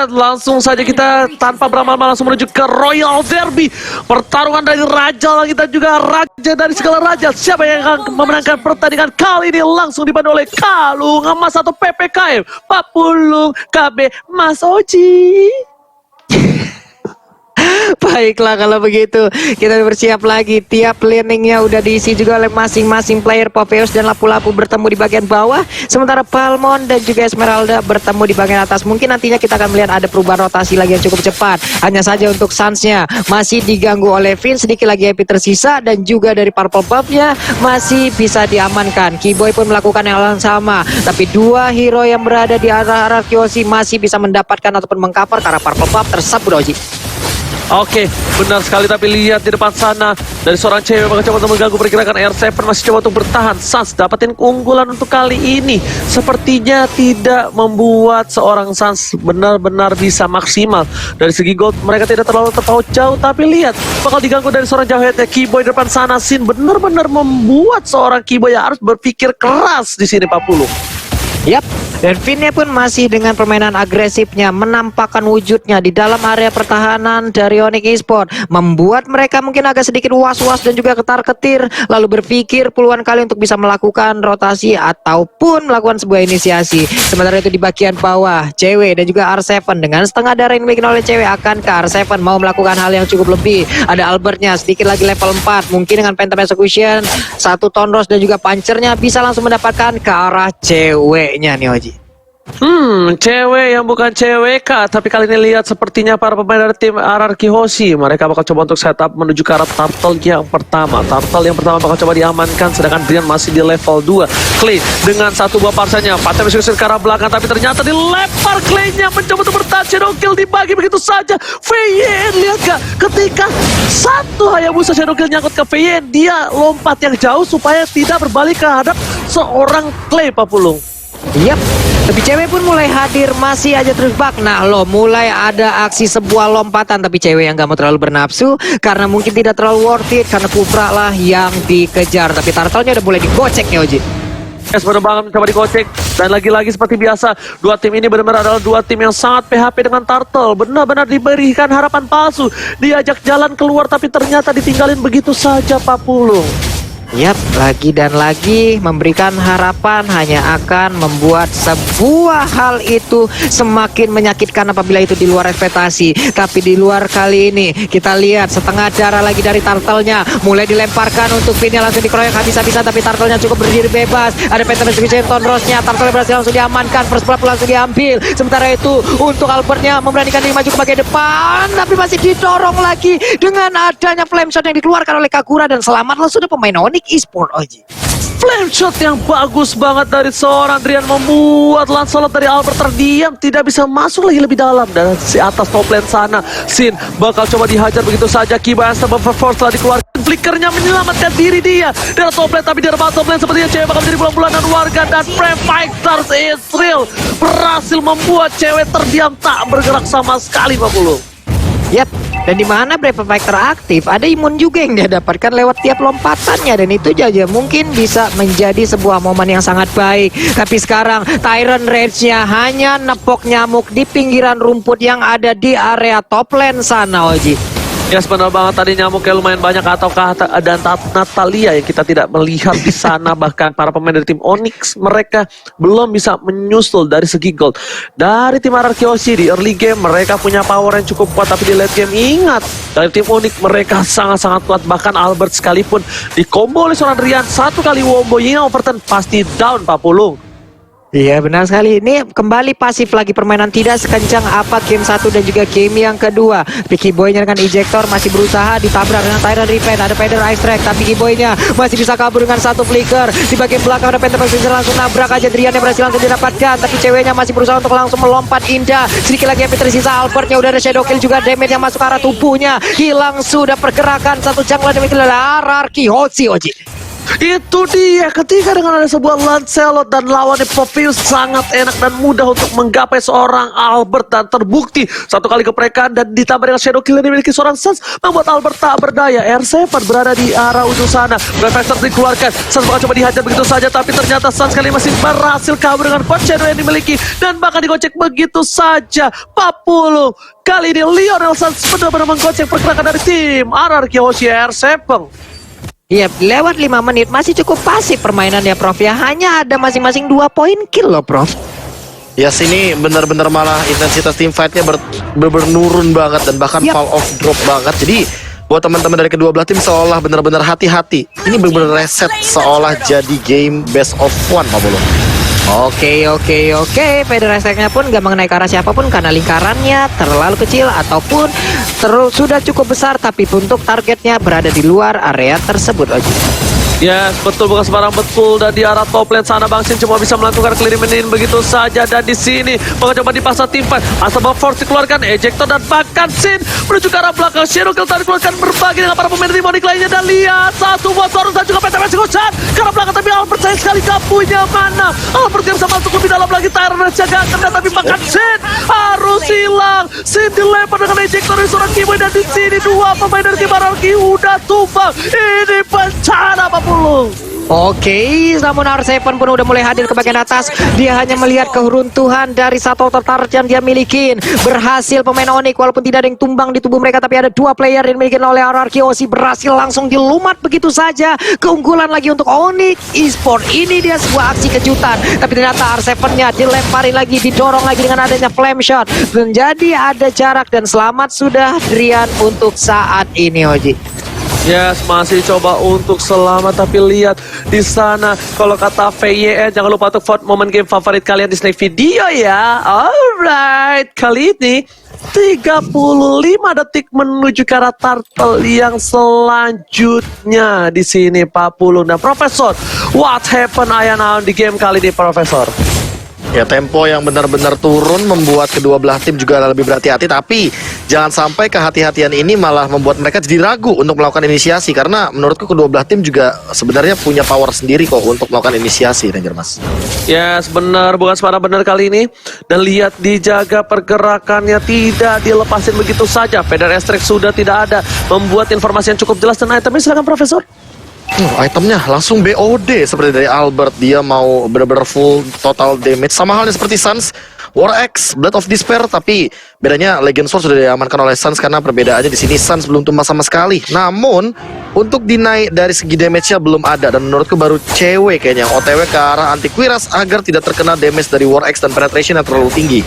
lihat, langsung saja kita tanpa berlama-lama langsung menuju ke Royal Derby. Pertarungan dari Raja Langit dan juga Raja dari segala raja. Siapa yang akan memenangkan pertandingan kali ini? Langsung dibantu oleh Kalung Emas atau PPKM Papulung KB Mas Oji. Baiklah kalau begitu kita bersiap lagi. Tiap landingnya udah diisi juga oleh masing-masing player. Popeyos dan Lapu-Lapu bertemu di bagian bawah, sementara Palmon dan juga Esmeralda bertemu di bagian atas. Mungkin nantinya kita akan melihat ada perubahan rotasi lagi yang cukup cepat. Hanya saja untuk Suns-nya masih diganggu oleh Vin, sedikit lagi HP tersisa, dan juga dari Purple Puff-nya masih bisa diamankan. Keyboy pun melakukan hal yang sama, tapi dua hero yang berada di arah Kyoshi masih bisa mendapatkan ataupun mengcover karena Purple Puff tersabut Oji. Oke, benar sekali, tapi lihat di depan sana dari seorang cewek bakal coba untuk mengganggu pergerakan R7, masih coba untuk bertahan. Suns dapatin keunggulan untuk kali ini. Sepertinya tidak membuat seorang Suns benar-benar bisa maksimal. Dari segi gold mereka tidak terlalu terpaut jauh, tapi lihat bakal diganggu dari seorang jauhnya Keyboy di depan sana. Sin benar-benar membuat seorang Keyboy yang harus berpikir keras di sini 40. Yap, dan Vinnya pun masih dengan permainan agresifnya menampakkan wujudnya di dalam area pertahanan dari Onyx Esports, membuat mereka mungkin agak sedikit was-was dan juga ketar-ketir, lalu berpikir puluhan kali untuk bisa melakukan rotasi ataupun melakukan sebuah inisiasi. Sementara itu di bagian bawah, cewek dan juga R7 dengan setengah darah yang dimiliki oleh cewek akan ke R7 mau melakukan hal yang cukup lebih. Ada Albertnya sedikit lagi level 4, mungkin dengan Phantom Execution, satu Tonros dan juga Punchernya bisa langsung mendapatkan ke arah ceweknya nih Oji. Cewek yang bukan cewek kak, tapi kali ini lihat sepertinya para pemain dari tim RRQ Hoshi mereka bakal coba untuk setup menuju ke arah turtle yang pertama. Turtle yang pertama bakal coba diamankan, sedangkan Drian masih di level 2. Clay dengan satu buah parsanya, Patem Execution ke arah belakang, tapi ternyata dilempar. Clay-nya mencoba untuk bertahan, Shadow Kill dibagi begitu saja. Feyen, lihat gak, ketika satu Hayabusa Shadow Kill nyangkut ke Feyen, dia lompat yang jauh supaya tidak berbalik ke hadap seorang Clay Papulung. Yap, tapi cewek pun mulai hadir, masih aja terus bak. Nah lo mulai ada aksi sebuah lompatan, tapi cewek yang gak mau terlalu bernafsu karena mungkin tidak terlalu worth it, karena Kufra lah yang dikejar. Tapi turtle-nya udah mulai digocek nih Oji. Yes, penerbangan mencoba dikocek, dan lagi-lagi seperti biasa dua tim ini benar-benar adalah dua tim yang sangat PHP dengan Turtle. Benar-benar diberikan harapan palsu, diajak jalan keluar tapi ternyata ditinggalin begitu saja Papulung. Yap, lagi dan lagi memberikan harapan hanya akan membuat sebuah hal itu semakin menyakitkan apabila itu di luar ekspektasi. Tapi di luar kali ini kita lihat setengah darah lagi dari Turtle-nya mulai dilemparkan untuk Vinnya, langsung dikeroyok habis-habisan, tapi Turtle-nya cukup berdiri bebas. Ada Phantom Execution Tonros-nya, Turtle berhasil langsung diamankan, first blood langsung diambil. Sementara itu untuk Albert-nya memberanikan diri maju ke bagian depan, tapi masih didorong lagi dengan adanya flame shot yang dikeluarkan oleh Kagura, dan selamatlah sudah pemain Onyx Esports Oji. Flame shot yang bagus banget dari seorang Drian membuat Lancelot dari Albert terdiam, tidak bisa masuk lagi lebih dalam. Dan si atas top lane sana, Sin bakal coba dihajar begitu saja. Kiba yang sebab force telah dikeluarkan, flickernya menyelamatkan diri dia dari top lane, tapi di depan top lane sepertinya cewek bakal menjadi bulan-bulanan warga, dan Prime Fighters Israel berhasil membuat cewek terdiam tak bergerak sama sekali 50. Yap, dan di mana Brave Fighter aktif, ada imun juga yang dia dapatkan lewat tiap lompatannya, dan itu aja mungkin bisa menjadi sebuah momen yang sangat baik. Tapi sekarang Tyrant Rage-nya hanya nepok nyamuk di pinggiran rumput yang ada di area top lane sana Oji. Ya benar banget, tadi nyamuknya lumayan banyak, ataukah dan Natalia yang kita tidak melihat di sana. Bahkan para pemain dari tim Onyx mereka belum bisa menyusul dari segi gold. Dari tim RRQ Hoshi di early game mereka punya power yang cukup kuat, tapi di late game ingat dari tim Onyx mereka sangat-sangat kuat. Bahkan Albert sekalipun di combo oleh seorang Rian, satu kali wombo Ying overturn pasti down Papulung. Iya benar sekali, ini kembali pasif lagi, permainan tidak sekencang apa game 1 dan juga game yang kedua. Picky Boy-nya dengan ejector masih berusaha ditabrak dengan Tyrant Revenge, ada Feather Ice Track, tapi Picky Boy-nya masih bisa kabur dengan satu flicker. Di bagian belakang ada Phantom Execution, langsung nabrak aja Drian yang berhasil langsung didapatkan, tapi ceweknya masih berusaha untuk langsung melompat indah. Sedikit lagi yang tersisa, Albertnya udah ada Shadow Kill juga, damage yang masuk ke arah tubuhnya hilang sudah pergerakan. Satu jungler yang dimiliki oleh RRQ Hoshi Oji. Itu dia, ketika dengan ada sebuah Lancelot dan lawannya Popeyus sangat enak dan mudah untuk menggapai seorang Albert, dan terbukti satu kali keprekan dan ditambah dengan Shadow Kill yang dimiliki seorang Sans membuat Albert tak berdaya. R7 berada di arah ujung sana, Professor dikeluarkan, Sans bakal coba dihajar begitu saja, tapi ternyata Sans kali masih berhasil kabur dengan Quad Shadow yang dimiliki dan bahkan digocek begitu saja. 40 kali ini Lionel Sans benar-benar menggocek pergerakan dari tim RRQ Hoshi R7. Iya, lewat 5 menit masih cukup pasif permainannya, Prof. Ya, hanya ada masing-masing 2 poin kill loh, Prof. Ya sini benar-benar malah intensitas team fight-nya menurun banget dan bahkan fall off drop banget. Jadi buat teman-teman dari kedua belah tim seolah benar-benar hati-hati. Ini benar-benar reset seolah jadi game best of one, Pak Bolo. Oke. Federasinya pun gak mengenai ke arah siapapun karena lingkarannya terlalu kecil ataupun sudah cukup besar, tapi untuk targetnya berada di luar area tersebut aja. Yes, betul, bukan sembarang betul. Dan di arah top lane sana Bang Sin cuma bisa melakukan clear menin begitu saja. Dan di sini bakal coba dipaksa tim fight. Asal Force dikeluarkan, ejector dan bahkan Sin menuju ke arah belakang. Shadow Kill tadi dikeluarkan berbagi dengan para pemain Demonic lainnya. Dan lihat satu buat Torus dan juga PTMS Gosan ke arah belakang, tapi Albert sayang sekali gak punya mana. Albert yang bisa masuk lebih dalam lagi, Tyrant jaga kena, tapi bahkan Sin harus hilang. Sin dilempar dengan ejector dari seorang Kimoy, dan di sini 2 pemain dari tim RRQ udah tumbang. Ini bencana Pak Pulung. Oke, namun R7 pun udah mulai hadir ke bagian atas. Dia hanya melihat keruntuhan dari satu tertarik yang dia milikin. Berhasil pemain Onyx, walaupun tidak ada yang tumbang di tubuh mereka, tapi ada 2 player yang dimiliki oleh RRQ Hoshi berhasil langsung dilumat begitu saja. Keunggulan lagi untuk Onyx Esport. Ini dia sebuah aksi kejutan, tapi ternyata R7-nya dilemparin lagi, didorong lagi dengan adanya flame shot. Menjadi ada jarak dan selamat sudah Drian untuk saat ini, Hoji. Yes, masih coba untuk selamat, tapi lihat di sana kalau kata VYN jangan lupa untuk vote momen game favorit kalian di Snake video ya. Alright, kali ini 35 detik menuju ke arah turtle yang selanjutnya di sini Pak Pulung dan Profesor. What happened Ayana di game kali ini, Profesor? Ya, tempo yang benar-benar turun membuat kedua belah tim juga lebih berhati-hati, tapi jangan sampai kehati-hatian ini malah membuat mereka jadi ragu untuk melakukan inisiasi, karena menurutku kedua belah tim juga sebenarnya punya power sendiri kok untuk melakukan inisiasi, Ranger Mas. Yes, benar, bukan sembarang benar kali ini. Dan lihat dijaga pergerakannya, tidak dilepasin begitu saja. Feder Estrek sudah tidak ada, membuat informasi yang cukup jelas dan itemnya. Silakan Profesor. Itemnya langsung BOD seperti dari Albert. Dia mau benar-benar full total damage, sama halnya seperti Sans War X Blood of Despair, tapi bedanya Legend Sword sudah diamankan oleh Sans karena perbedaannya di sini Sans belum tumbang sama sekali. Namun untuk dinaik dari segi damage-nya belum ada, dan menurutku baru cewek kayaknya yang OTW ke arah Antiquiras agar tidak terkena damage dari War X dan penetration yang terlalu tinggi.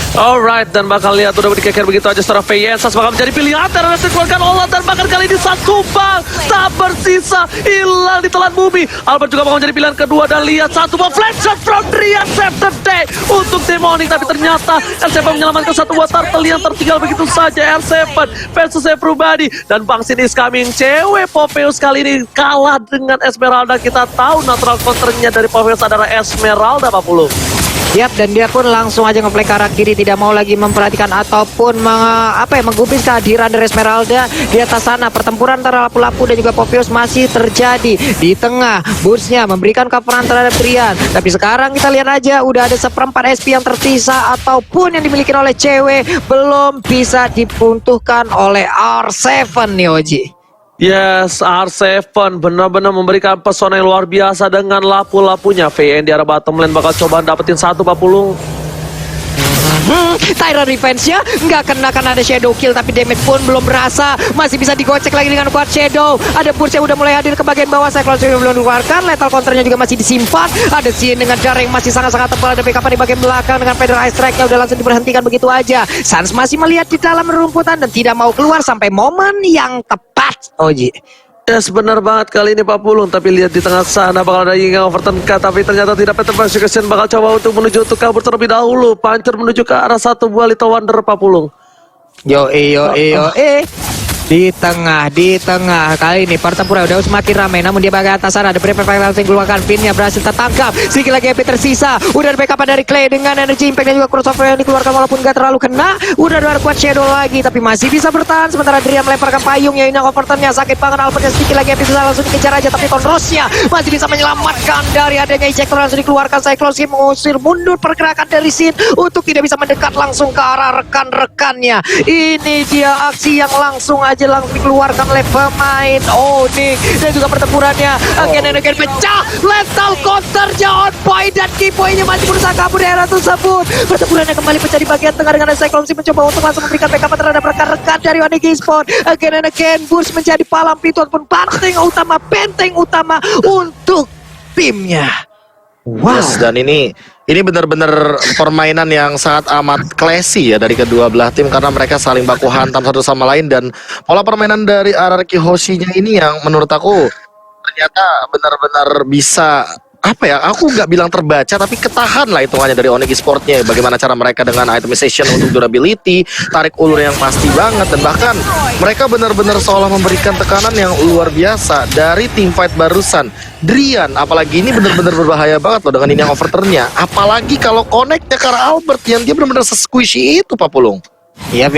Alright, dan bakal lihat udah dikeker begitu aja setelah VYN. Sans bakal menjadi pilihan dan dikeluarkan Ola, dan bahkan kali ini Sans tumbang, tak bersisa, hilang di telan bumi. Albert juga bakal menjadi pilihan kedua, dan lihat satu buah flash shot from Drian save the day untuk Demonic, tapi ternyata R7 menyelamatkan satu buah turtle yang tertinggal begitu saja. R7 versus Everybody, dan Bang Sin is coming. Cewek Popeyus kali ini kalah dengan Esmeralda. Kita tahu natural counternya dari Popeyus adalah Esmeralda, Pak Pulu. Yap, dan dia pun langsung aja ngeplay ke arah kiri, tidak mau lagi memperhatikan ataupun menggubris kehadiran dari Esmeralda di atas sana. Pertempuran antara Lapu-Lapu dan juga Popeyus masih terjadi di tengah. Boots-nya memberikan coveran terhadap Drian, tapi sekarang kita lihat aja udah ada 1/4 SP yang tersisa ataupun yang dimiliki oleh cewek belum bisa dipuntuhkan oleh R7 nih, Oji. Yes, R7 benar-benar memberikan pesona yang luar biasa dengan lapu-lapunya. VN di arah bottom lane bakal coba dapetin satu, Pak Pulung. Tyrant revenge-nya nggak kena karena ada shadow kill, tapi damage pun belum berasa. Masih bisa digocek lagi dengan Quad Shadow. Ada Burst yang udah mulai hadir ke bagian bawah. Cyclone juga belum dikeluarkan. Lethal counternya juga masih disimpan. Ada Sin dengan jarak yang masih sangat-sangat tebal. Ada backup di bagian belakang dengan Feather Ice Strike-nya udah langsung diberhentikan begitu aja. Sans masih melihat di dalam rumputan dan tidak mau keluar sampai momen yang tepat, Oji. Yes, benar banget kali ini Pak Pulung. Tapi lihat di tengah sana bakal ada Ying yang overturn cut, tapi ternyata tidak. Peter Persecution bakal coba untuk menuju untuk kabur terlebih dahulu. Pancur menuju ke arah satu buah Little Wonder, Pak Pulung. Di tengah kali ini pertempuran udah semakin ramai, namun dia bagian atas sana ada Prefect langsung keluarkan pinnya berhasil tertangkap. Sedikit lagi MP tersisa, udah ada backup dari Clay dengan energi impact dan juga crossover yang dikeluarkan walaupun gak terlalu kena. Udah ada kuat shadow lagi tapi masih bisa bertahan, sementara Dria melemparkan payungnya. Ini overturnnya sakit banget, Albertnya sedikit lagi MP bisa langsung dikejar aja, tapi Conrosnya masih bisa menyelamatkan dari adanya ejector langsung dikeluarkan. Cyclones mengusir mundur pergerakan dari Sin untuk tidak bisa mendekat langsung ke arah rekan-rekannya. Ini dia aksi yang langsung dikeluarkan oleh pemain Onyx dan juga pertempurannya again pecah. Lethal counternya on point dan key point-nya masih berusaha kabur dari arah tersebut. Pertempurannya kembali pecah di bagian tengah dengan Cyclones mencoba untuk langsung memberikan backup terhadap rekan-rekan dari Onyx Esports. Again Burst menjadi palang pintu ataupun benteng utama untuk timnya. Wow. Yes, dan ini benar-benar permainan yang sangat amat classy ya dari kedua belah tim, karena mereka saling baku hantam satu sama lain, dan pola permainan dari RRQ Hoshi-nya ini yang menurut aku ternyata benar-benar bisa aku nggak bilang terbaca tapi ketahan lah hitungannya dari Onyx Esports-nya. Bagaimana cara mereka dengan itemization untuk durability, tarik ulur yang pasti banget, dan bahkan mereka benar-benar seolah memberikan tekanan yang luar biasa dari teamfight barusan. Drian apalagi ini benar-benar berbahaya banget loh dengan ini yang overturn-nya, apalagi kalau connect-nya ke arah Albert yang dia benar-benar squishy itu Pak Pulung. Yap.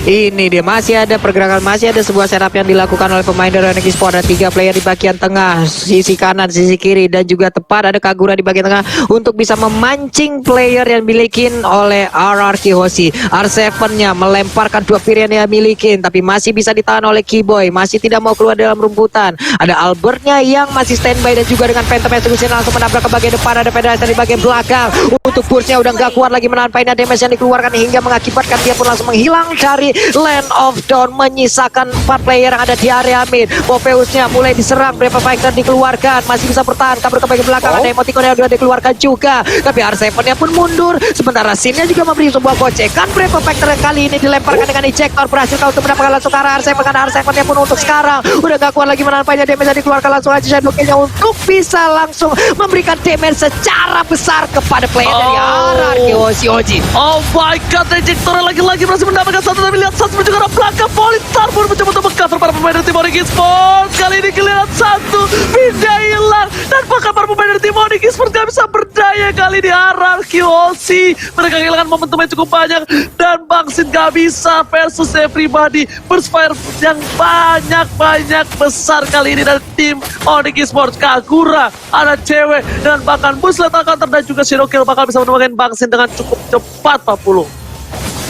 Ini dia masih ada pergerakan, masih ada sebuah setup yang dilakukan oleh pemain dari Onyx Esports. Ada 3 player di bagian tengah, sisi kanan, sisi kiri, dan juga tepat ada Kagura di bagian tengah untuk bisa memancing player yang dimiliki oleh RRQ Hoshi. R7-nya melemparkan 2 varian yang dimiliki, tapi masih bisa ditahan oleh Keyboy, masih tidak mau keluar dalam rumputan. Ada Albertnya yang masih standby dan juga dengan Phantom Execution langsung menabrak ke bagian depan. Ada Federation di bagian belakang. Untuk Burst-nya udah gak kuat lagi menahan final damage yang dikeluarkan hingga mengakibatkan dia pun langsung menghilang dari Land of Dawn, menyisakan 4 player yang ada di area mid. Popheus-nya mulai diserang, Brave Fighter dikeluarkan, masih bisa bertahan, kabur ke bagian belakang. Ada emoticon yang sudah dikeluarkan juga, tapi R7-nya pun mundur. Sementara Sin-nya juga memberi sebuah gocekan. Brave Fighter kali ini dilemparkan dengan ejector, berhasil kau untuk mendapatkan langsung ke arah R7, karena R7-nya pun untuk sekarang udah gak kuat lagi menahan banyak damage yang dikeluarkan. Langsung aja Shadow-nya untuk bisa langsung memberikan damage secara besar kepada player dari RRQ Hoshi. Oh my god, ejector lagi-lagi berhasil mendapatkan satu, tapi lihat satu juga arah belakang. Polystar pun mencoba untuk meng-cover para pemain dari tim Onyx Esports. Kali ini kelihatan satu, pindah hilang, dan bahkan para pemain dari tim Onyx Esports gak bisa berdaya kali di RRQ Hoshi. Mereka kehilangan momentum yang cukup banyak, dan Bangsin gak bisa versus everybody. Burst fire yang banyak besar kali ini dari tim Onyx Esports. Kagura, ada cewek, dan bahkan Burst lethal counter dan juga Shadow Kill bakal bisa menemukan Bangsin dengan cukup cepat, Pak Pulung.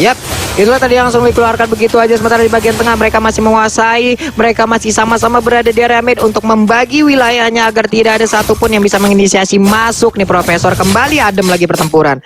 Yap, itulah tadi langsung dikeluarkan begitu aja. Sementara di bagian tengah mereka masih menguasai, mereka masih sama-sama berada di area mid untuk membagi wilayahnya agar tidak ada satupun yang bisa menginisiasi masuk nih. Profesor kembali adem lagi pertempuran.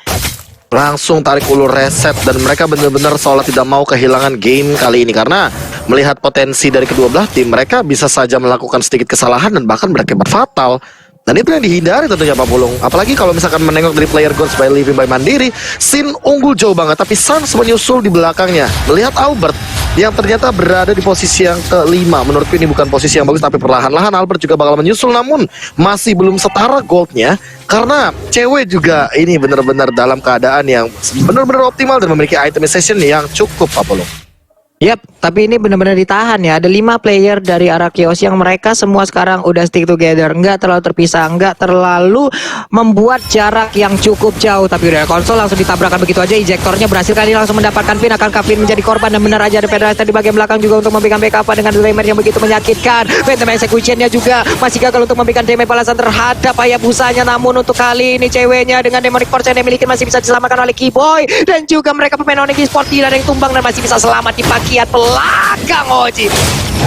Langsung tarik ulur reset, dan mereka benar-benar seolah tidak mau kehilangan game kali ini, karena melihat potensi dari kedua belah tim, mereka bisa saja melakukan sedikit kesalahan dan bahkan berakibat fatal. Dan itu yang dihindari tentunya Pak Pulung. Apalagi kalau misalkan menengok dari player Gods by Living by Mandiri, Sin unggul jauh banget, tapi Sans menyusul di belakangnya. Melihat Albert yang ternyata berada di posisi yang kelima, menurutku ini bukan posisi yang bagus, tapi perlahan-lahan Albert juga bakal menyusul, namun masih belum setara goldnya, karena cewek juga ini benar-benar dalam keadaan yang benar-benar optimal dan memiliki itemization yang cukup Pak Pulung. Yap, tapi ini benar-benar ditahan ya. Ada 5 player dari RRQ Hoshi yang mereka semua sekarang udah stick together, nggak terlalu terpisah, nggak terlalu membuat jarak yang cukup jauh. Tapi udah konsol langsung ditabrakkan begitu aja. Ejectornya berhasil kali langsung mendapatkan pin. Akankah Pin menjadi korban? Dan benar aja ada Federation di bagian belakang juga untuk memberikan backup dengan damage yang begitu menyakitkan. Phantom Execution-nya juga masih gagal untuk memberikan damage balasan terhadap Hayabusanya. Namun untuk kali ini ceweknya dengan Demonic Force yang dimiliki masih bisa diselamatkan oleh Keyboy. Dan juga mereka pemain Onyx Esports tidak ada yang tumbang dan masih bisa selamat di kiat belakang Oji.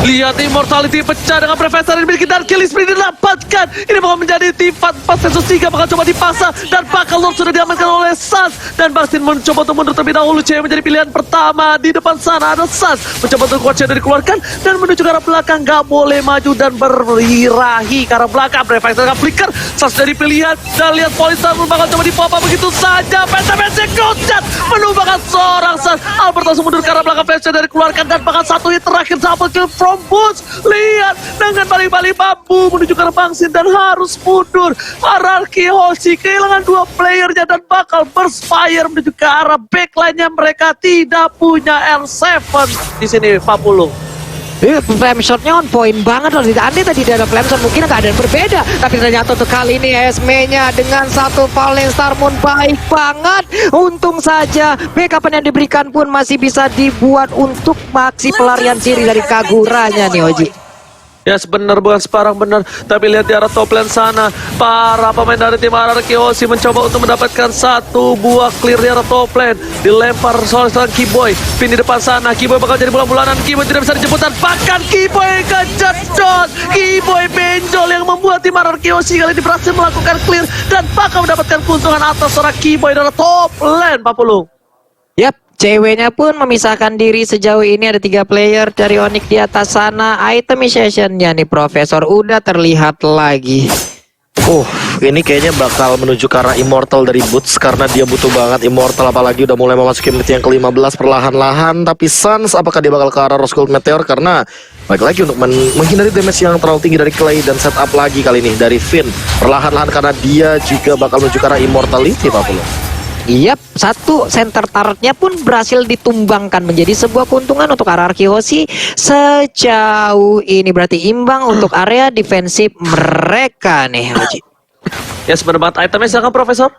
Lihat Immortality pecah dengan Profesor yang dimiliki, dan kill spree didapatkan. Ini bakal menjadi tim 4 versus 3, bakal coba dipaksa, dan bakal Lord sudah diamankan oleh Sans. Dan Bastin mencoba untuk mundur terlebih dahulu. Cewek menjadi pilihan pertama. Di depan sana ada Sans mencoba untuk kuat Shadow dikeluarkan dan menuju ke arah belakang, gak boleh maju dan berbirahi ke arah belakang. Profesor akan flicker, Sans jadi pilihan, dan lihat Polystar pun bakal coba dipop begitu saja. Phantom Execution menumbangkan seorang Sun. Albert langsung mundur ke arah belakang, flashnya dari keluarkan dan bahkan satu hit terakhir double kill from Boots. Lihat dengan balik-balik bambu menuju ke arah Bangsin dan harus mundur. RRQ Hoshi kehilangan 2 playernya dan bakal burst fire menuju ke arah backline-nya. Mereka tidak punya R7 di sini, Pak Pulung. Flame shotnya on point banget loh. Andai tadi ada flame shot mungkin keadaan berbeda, tapi ternyata untuk kali ini Esme-nya dengan satu Falling Star Moon baik banget. Untung saja backup yang diberikan pun masih bisa dibuat untuk maksi pelarian siri dari Kaguranya nih Oji. Ya benar, bukan separang benar. Tapi lihat di arah top lane sana, para pemain dari tim RRQ Hoshi mencoba untuk mendapatkan satu buah clear di arah top lane. Dilempar soal seorang Keyboy. Pin di depan sana, Keyboy bakal jadi bulan-bulanan. Keyboy tidak bisa dijemput dan bahkan Keyboy kejedot. Keyboy benjol yang membuat tim RRQ Hoshi kali ini berhasil melakukan clear dan bakal mendapatkan keuntungan atas seorang Keyboy dari top lane, Pak Pulung. Yap, ceweknya pun memisahkan diri sejauh ini. Ada 3 player dari Onyx di atas sana. Itemization-nya nih Profesor udah terlihat lagi. Ini kayaknya bakal menuju ke arah Immortal dari Boots karena dia butuh banget Immortal, apalagi udah mulai memasuki menit yang ke-15 perlahan-lahan. Tapi Suns apakah dia bakal ke arah Rose Gold Meteor karena baik lagi untuk menghindari damage yang terlalu tinggi dari Clay dan setup lagi kali ini dari Finn perlahan-lahan karena dia juga bakal menuju ke arah Immortality, Pak Pulung. Yap, satu center turretnya pun berhasil ditumbangkan menjadi sebuah keuntungan untuk RRQ Hoshi sejauh ini. Berarti imbang untuk area defensif mereka nih Haji. Ya sebenarnya banget itemnya, silakan Profesor.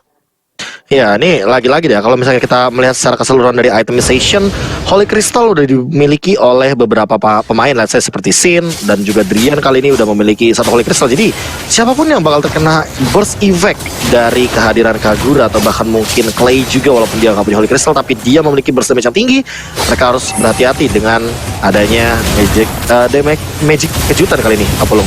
Ya, ini lagi-lagi deh kalau misalnya kita melihat secara keseluruhan dari itemization, Holy Crystal udah dimiliki oleh beberapa pemain, let's say seperti Sin dan juga Drian kali ini udah memiliki satu Holy Crystal. Jadi siapapun yang bakal terkena burst effect dari kehadiran Kagura atau bahkan mungkin Clay juga, walaupun dia nggak punya Holy Crystal tapi dia memiliki burst damage yang tinggi, mereka harus berhati-hati dengan adanya magic kejutan kali ini, Apollo.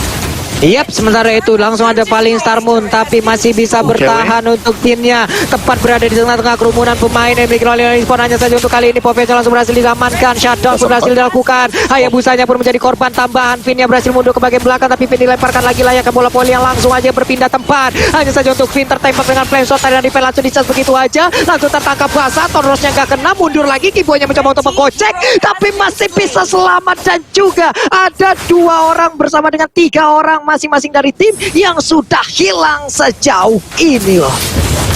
Yap, sementara itu langsung ada Falling Star Moon tapi masih bisa bertahan untuk timnya. Tepat berada di tengah-tengah kerumunan pemain yang dimiliki oleh Respawn. Hanya saja untuk kali ini Profesor langsung berhasil diamankan. Shutdown pun berhasil dilakukan. Hayabusanya pun menjadi korban tambahan. Finn yang berhasil mundur ke bagian belakang tapi Finn dilemparkan lagi layak ke bola voli yang langsung aja berpindah tempat. Hanya saja untuk Finn tertembak dengan flame shot dan Riven langsung dicas begitu aja. Langsung tertangkap basah. Torosnya nggak kena, mundur lagi. Kiboynya mencoba untuk menggocek tapi masih bisa selamat. Dan juga ada 2 orang bersama dengan 3 orang masing-masing dari tim yang sudah hilang sejauh ini loh.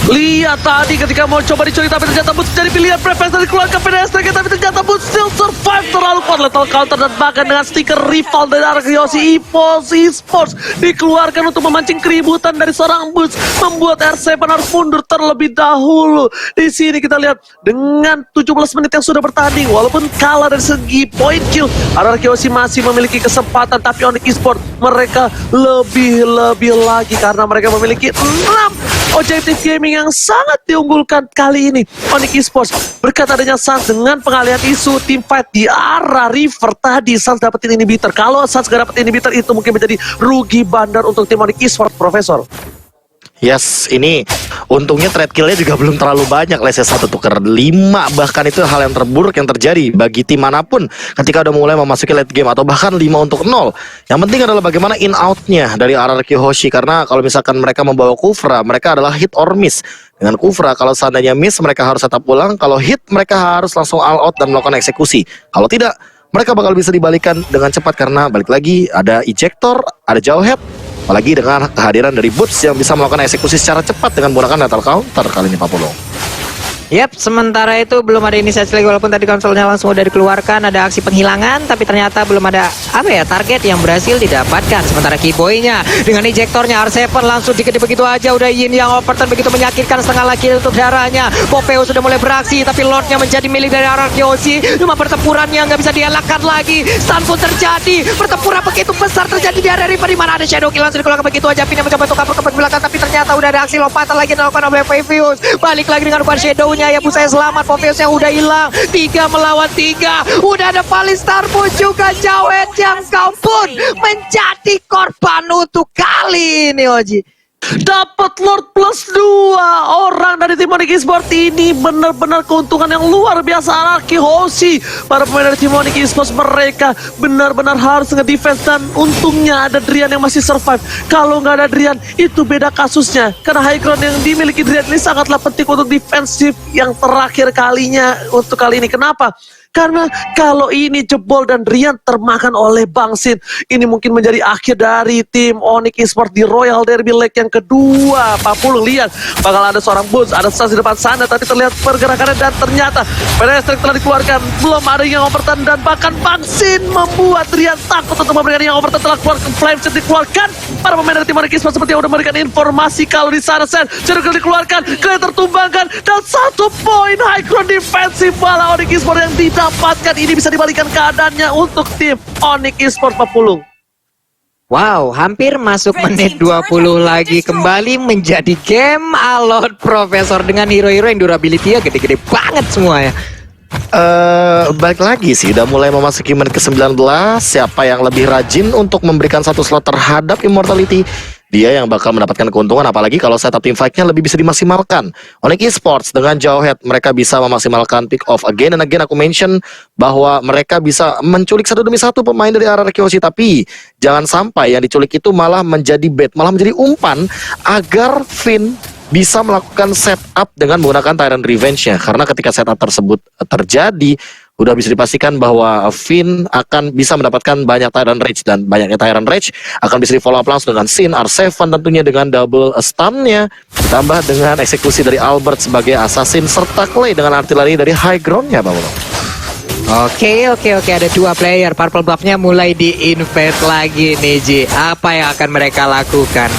Lihat tadi ketika mau coba dicuri tapi ternyata Boots jadi pilihan preferensi dikeluarkan pedestrian, tapi ternyata Boots still survive. Terlalu kuat lethal counter dan bahkan dengan stiker rival dari RRQ Hoshi EVOS Esports dikeluarkan untuk memancing keributan dari seorang Boots, membuat R7 harus mundur terlebih dahulu. Di sini kita lihat dengan 17 menit yang sudah bertanding, walaupun kalah dari segi point kill, RRQ Hoshi masih memiliki kesempatan. Tapi Onyx Esports mereka lebih lagi karena mereka memiliki 6 objektif gaming yang sangat diunggulkan kali ini. Onyx Esports berkat adanya Suns dengan pengalihan isu team fight di arah River tadi, Suns dapetin inhibitor. Kalau Suns gak dapet inhibitor itu mungkin menjadi rugi bandar untuk tim Onyx Esports, Profesor. Yes, ini untungnya trade killnya juga belum terlalu banyak. Lesnya 1 tuker 5, bahkan itu hal yang terburuk yang terjadi bagi tim manapun ketika udah mulai memasuki late game atau bahkan 5 untuk 0. Yang penting adalah bagaimana in outnya dari RRQ Hoshi, karena kalau misalkan mereka membawa Kufra, mereka adalah hit or miss. Dengan Kufra, kalau seandainya miss mereka harus tetap pulang, kalau hit mereka harus langsung all out dan melakukan eksekusi. Kalau tidak, mereka bakal bisa dibalikan dengan cepat karena balik lagi ada ejector, ada jawhead. Apalagi dengan kehadiran dari Boots yang bisa melakukan eksekusi secara cepat dengan menggunakan lethal counter kali ini, Pak Polo. Yap, sementara itu belum ada inisiasi lagi walaupun tadi konsolnya langsung udah dikeluarkan, ada aksi penghilangan tapi ternyata belum ada target yang berhasil didapatkan. Sementara Keyboy-nya dengan ejektornya R7 langsung dikit begitu aja udah Yin yang overturn begitu menyakitkan setengah lagi untuk darahnya. Popeo sudah mulai beraksi tapi Lordnya menjadi milik dari RRQ Hoshi. Cuma pertempurannya nggak bisa dielakkan lagi. Stun pun terjadi, pertempuran begitu besar terjadi di area River di mana ada Shadow Kill langsung dikeluarkan begitu aja. Finn mencoba untuk kabur ke belakang tapi ternyata udah ada aksi lompatan lagi dilakukan oleh Phoebus. Balik lagi dengan Ruban Shadow ya Bu, saya selamat. Popeyos yang udah hilang 3 melawan 3. Udah ada Falling Star pun juga Jawet yang kau pun menjadi korban untuk kali ini Oji. Dapat Lord plus 2 orang dari tim Onyx Esports ini, benar-benar keuntungan yang luar biasa. Araki Hoshi, para pemain dari tim Onyx Esports, mereka benar-benar harus nge-defense, dan untungnya ada Drian yang masih survive. Kalau nggak ada Drian, itu beda kasusnya, karena high ground yang dimiliki Drian ini sangatlah penting untuk defensif yang terakhir kalinya untuk kali ini. Kenapa? Karena kalau ini jebol dan Rian termakan oleh Bang Sin, ini mungkin menjadi akhir dari tim Onyx Esports di Royal Derby leg yang kedua. 40, lihat bakal ada seorang Bones, ada Sans di depan sana, tapi terlihat pergerakannya dan ternyata pedestrian telah dikeluarkan, belum ada yang overturn, dan bahkan Bang Sin membuat Rian takut untuk memberikan yang overturn. Telah keluarkan flame set dikeluarkan, para pemain dari tim Onyx Esports seperti yang udah memberikan informasi kalau di sana Sen Jericho dikeluarkan, kalian tertumbangkan, dan 1 poin high ground defensif bala Onyx Esports yang didapatkan. Ini bisa dibalikan keadaannya untuk tim Onyx Esports 40. Wow, hampir masuk menit 20 lagi, kembali menjadi game Alot Profesor dengan hero-hero yang durability-nya gede-gede banget semua ya. Balik lagi sih, udah mulai memasuki menit ke-19. Siapa yang lebih rajin untuk memberikan satu slot terhadap Immortality, dia yang bakal mendapatkan keuntungan. Apalagi kalau setup team fight-nya lebih bisa dimaksimalkan. Onyx Esports dengan jauh head, mereka bisa memaksimalkan pick off again and again. Aku mention bahwa mereka bisa menculik satu demi satu pemain dari RRQ Hoshi, tapi jangan sampai yang diculik itu malah menjadi bait, malah menjadi umpan agar Finn bisa melakukan setup dengan menggunakan Tyrant Revenge-nya. Karena ketika setup tersebut terjadi, udah bisa dipastikan bahwa Finn akan bisa mendapatkan banyak Tyrant Rage, dan banyaknya Tyrant Rage akan bisa di follow up langsung dengan Sin, R7 tentunya dengan double stun-nya, ditambah dengan eksekusi dari Albert sebagai assassin, serta Clay dengan artileri dari high ground-nya, Bang. Oke, ada 2 player. Purple buff-nya mulai di-invade lagi nih, Ji. Apa yang akan mereka lakukan?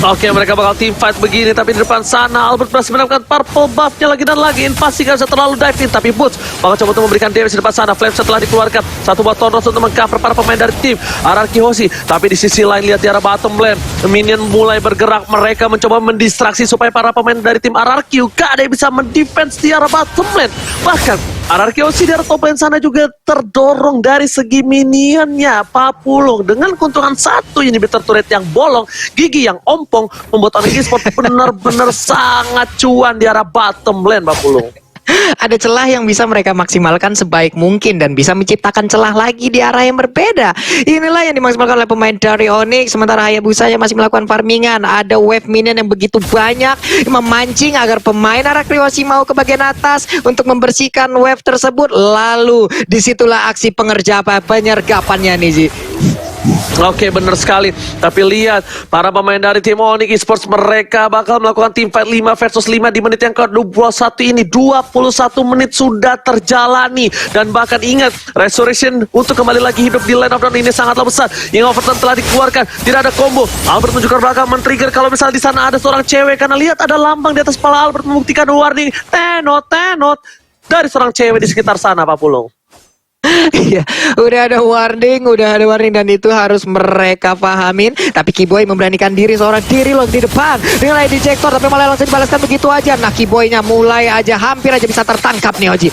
Oke, mereka bakal team fight begini, tapi di depan sana Albert berhasil mendapatkan purple buff-nya lagi dan lagi. Invasi gak bisa terlalu dive in, tapi Boots bakal coba untuk memberikan damage di depan sana. Flame setelah dikeluarkan, satu buat Tonros untuk mengcover para pemain dari tim RRQ Hoshi. Tapi di sisi lain, lihat di arah bottom lane, minion mulai bergerak. Mereka mencoba mendistraksi supaya para pemain dari tim RRQ gak ada yang bisa mendefense di arah bottom lane. Bahkan RRQ Hoshi di arah top lane sana juga terdorong dari segi minionnya. Papulung dengan keuntungan 1 inhibitor turret yang bolong, gigi yang ompong, membuat Onyx Esports benar-benar sangat cuan di arah bottom lane, Papulung. Ada celah yang bisa mereka maksimalkan sebaik mungkin dan bisa menciptakan celah lagi di arah yang berbeda. Inilah yang dimaksimalkan oleh pemain dari Onyx. Sementara Hayabusa yang masih melakukan farmingan. Ada wave minion yang begitu banyak, memancing agar pemain RRQ Hoshi mau ke bagian atas untuk membersihkan wave tersebut. Lalu disitulah aksi penyergapannya nih, Ji. Oke, benar sekali. Tapi lihat, para pemain dari tim Onyx Esports, mereka bakal melakukan team fight 5 versus 5 di menit yang ke-21 ini. 21 menit sudah terjalani. Dan bahkan ingat, Resurrection untuk kembali lagi hidup di line of down ini sangatlah besar. Yang overturn telah dikeluarkan, tidak ada combo. Albert menunjukkan belakang, men-trigger kalau misalnya di sana ada seorang cewek. Karena lihat ada lambang di atas kepala Albert membuktikan warning. Tenot dari seorang cewek di sekitar sana, Pak Pulung. Iya, udah ada warning dan itu harus mereka pahamin. Tapi Kiboy memberanikan diri, seorang diri loh di depan dengan ID Jektor, tapi malah langsung dibalaskan begitu aja. Nah, Kiboy-nya mulai aja hampir aja bisa tertangkap nih, Oji.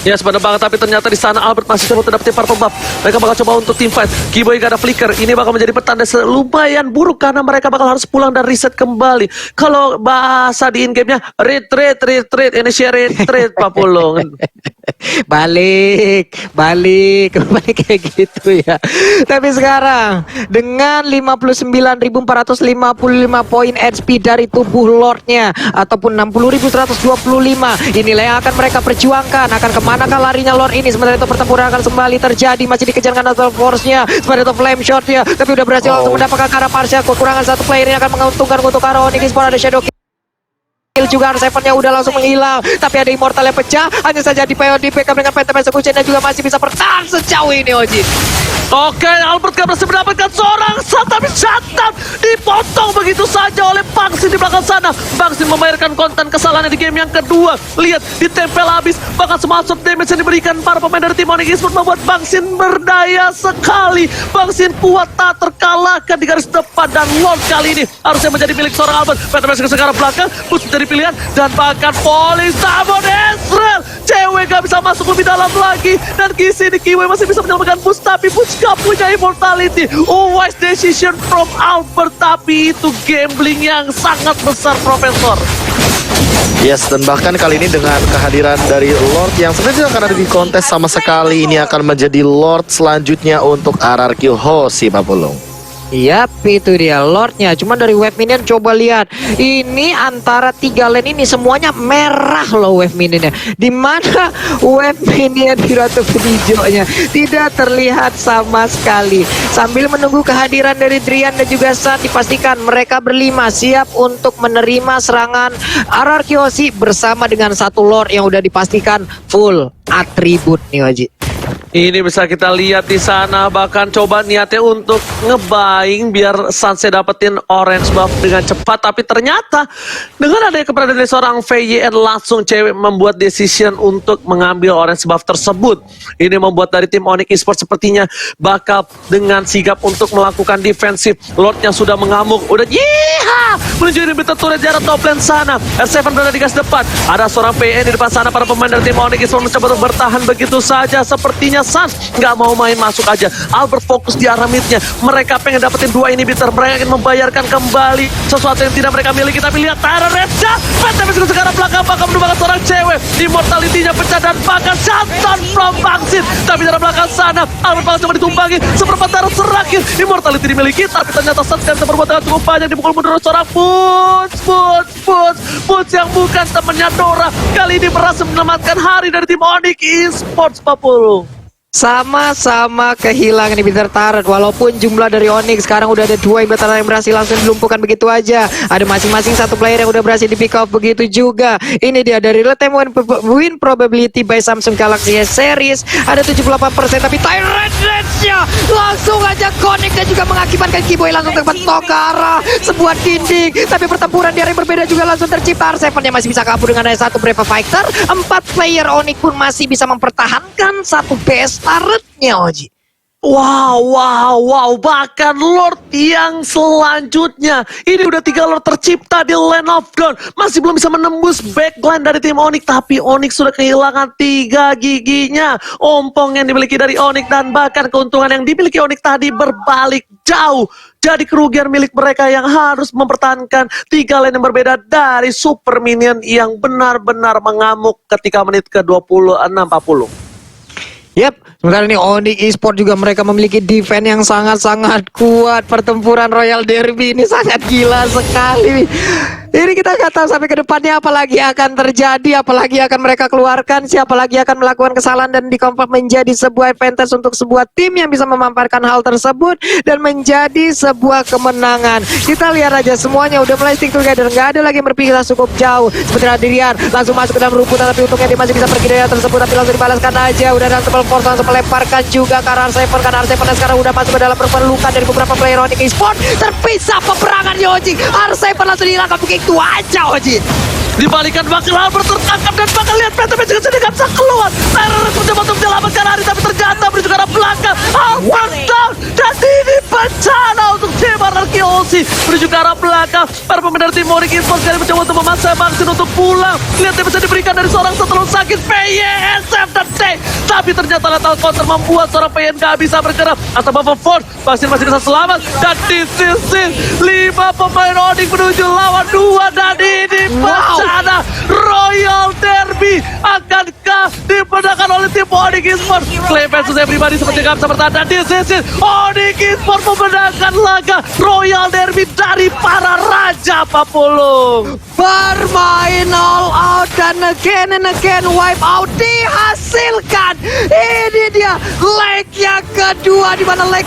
Ya, sebenarnya banget, tapi ternyata di sana Albert masih coba dapetin purple buff. Mereka bakal coba untuk team fight. Kiboy gak ada flicker. Ini bakal menjadi petanda lumayan buruk karena mereka bakal harus pulang dan reset kembali. Kalau bahasa di in-game-nya, retreat, initiate, Pak Pulung. Balik kayak gitu ya. Tapi sekarang dengan 59.455 poin HP dari tubuh Lordnya ataupun 60.125, inilah yang akan mereka perjuangkan. Akan kemanakah larinya Lord ini? Sementara itu pertempuran akan kembali terjadi, masih dikejar dengan Assault Force-nya. Sementara itu Flame Shot-nya, tapi udah berhasil untuk mendapatkan Kara Parsia. Kekurangan satu player ini akan menguntungkan untuk Kara Onyx Esports. Ada Shadow Kill juga, R7-nya udah langsung menghilang, tapi ada Immortal yang pecah. Hanya saja di backup dengan Phantom Execution dan juga masih bisa bertahan sejauh ini, Oji. Oke, Albert gak berhasil mendapatkan seorang shot, tapi shutdown dipotong begitu saja oleh Bangsin di belakang sana. Bangsin membayarkan konten kesalahannya di game yang kedua. Lihat, ditempel habis, bahkan semua shot damage yang diberikan para pemain dari tim Onyx Esports membuat Bangsin berdaya sekali. Bangsin kuat tak terkalahkan di garis depan, dan Lord kali ini harusnya menjadi milik seorang Albert. Phantom Execution ke arah belakang, Boots menjadi pilihan, dan bahkan Police Sabon Ezreal, cewek gak bisa masuk lebih dalam lagi. Dan di sini Kiwi masih bisa menyelamatkan Boots, tapi Boots gak punya immortality. Wise decision from Albert, tapi itu gambling yang sangat besar, Profesor. Yes, dan bahkan kali ini dengan kehadiran dari Lord yang sebenarnya tidak akan ada di kontes sama sekali, ini akan menjadi Lord selanjutnya untuk RRQ Hoshi, Pak Pulung. Yap, itu dia Lordnya. Cuman dari wave minion coba lihat. Ini antara 3 lane ini semuanya merah loh wave minionnya. Dimana wave minion di Ratu Hijaunya tidak terlihat sama sekali. Sambil menunggu kehadiran dari Drian dan juga San, dipastikan mereka berlima siap untuk menerima serangan RRQ Hoshi bersama dengan satu Lord yang udah dipastikan full atribut nih Waji. Ini bisa kita lihat di sana, bahkan coba niatnya untuk ngebaing biar Sanse dapetin orange buff dengan cepat, tapi ternyata dengan adanya keberadaan dari seorang VYN langsung cewek membuat decision untuk mengambil orange buff tersebut. Ini membuat dari tim Onyx Esports sepertinya bakal dengan sigap untuk melakukan defensif. Lordnya sudah mengamuk, udah yiha menuju inhibitor turret jarak top lane sana. R7 berada di gas depan, ada seorang VYN di depan sana. Para pemain dari tim Onyx Esports mencoba untuk bertahan begitu saja. Sepertinya Sans nggak mau main masuk aja. Albert fokus di arah midnya. Mereka pengen dapetin 2 inhibitor. Mereka ingin membayarkan kembali sesuatu yang tidak mereka miliki. Tapi lihat Tyra Redja, tapi sekarang belakang bakal menumbangkan seorang cewek. Immortality-nya pecah dan bakal Shanton from Bangsin. Tapi dari belakang sana Albert bakal coba ditumpangi. Seperempat darah terakhir Immortality dimiliki, tapi ternyata Sans kan bisa berbuat dengan cukup banyak. Dipukul mundur seorang Boots yang bukan temannya Dora. Kali ini berhasil menyelamatkan hari dari tim Onyx Esports, Papulu. Sama-sama kehilangan inhibitor turret. Walaupun jumlah dari Onyx sekarang udah ada 2 inhibitor yang berhasil langsung dilumpuhkan begitu aja. Ada masing-masing satu player yang udah berhasil di pick off begitu juga. Ini dia dari real-time win probability by Samsung Galaxy S Series. Ada 78%, tapi Tyrant Rage-nya langsung aja connect dan juga mengakibatkan Kiboy langsung terbentok ke arah sebuah dinding. Tapi pertempuran di area berbeda juga langsung tercipta. R7-nya masih bisa kabur dengan ada satu Brave Fighter. 4 player Onyx pun masih bisa mempertahankan satu base turretnya, Oji. Wow, bahkan Lord yang selanjutnya. Ini udah 3 Lord tercipta di Land of Dawn. Masih belum bisa menembus backline dari tim Onyx, tapi Onyx sudah kehilangan 3 giginya. Ompong yang dimiliki dari Onyx dan bahkan keuntungan yang dimiliki Onyx tadi berbalik jauh. Jadi kerugian milik mereka yang harus mempertahankan 3 lane yang berbeda dari Super Minion yang benar-benar mengamuk ketika menit ke-26, 40. Yap, sementara ini Onyx Esports juga mereka memiliki defense yang sangat-sangat kuat. Pertempuran Royal Derby ini sangat gila sekali. Ini kita nggak tahu sampai ke depannya apalagi akan terjadi, apalagi akan mereka keluarkan, siapa lagi akan melakukan kesalahan dan dikonvert menjadi sebuah advantage untuk sebuah tim yang bisa memamparkan hal tersebut dan menjadi sebuah kemenangan. Kita lihat aja semuanya udah mulai stick together, nggak ada lagi yang berpikir cukup jauh. Sementara Dirian langsung masuk ke dalam rumputan, tapi untungnya dia masih bisa pergi dari hal tersebut, tapi langsung dibalaskan aja. Udah ada double force langsung melemparkan juga ke arah R7, karena R7 sekarang udah masuk ke dalam perlukan dari beberapa player Onyx Esports. Terpisah peperangan Yoji, R7 langsung dihilangkan begitu aja Oji. Dibalikan bakal Albert tertangkap dan bakal lihat Phantom juga sudah gak bisa keluar. Terus mencoba untuk menyelamatkan hari, tapi ternyata menuju ke arah belakang. Albert down dan ini bencana untuk tim RRQ Hoshi menuju ke arah belakang. Para pemain dari tim Onyx Esports kali mencoba untuk memaksa Bangsin untuk pulang. Lihat yang bisa diberikan dari seorang setelah sakit PYSF dan T. Tapi ternyata lethal counter membuat seorang PYN gak bisa bergerak. Atau Buffer Force, Bangsin masih bisa selamat. Dan di sisi 5 pemain Onyx menuju lawan 2 dan ini bencana. Royal Derby akankah dimenangkan oleh tim Onyx Esports? Clay versus everybody seperti gak bisa bertahan. Dan di sisi Onyx Esports memenangkan laga Royal Derby dari para raja, Papulung. Bermain all out dan again and again wipe out dihasilkan. Ini dia leg yang kedua di mana leg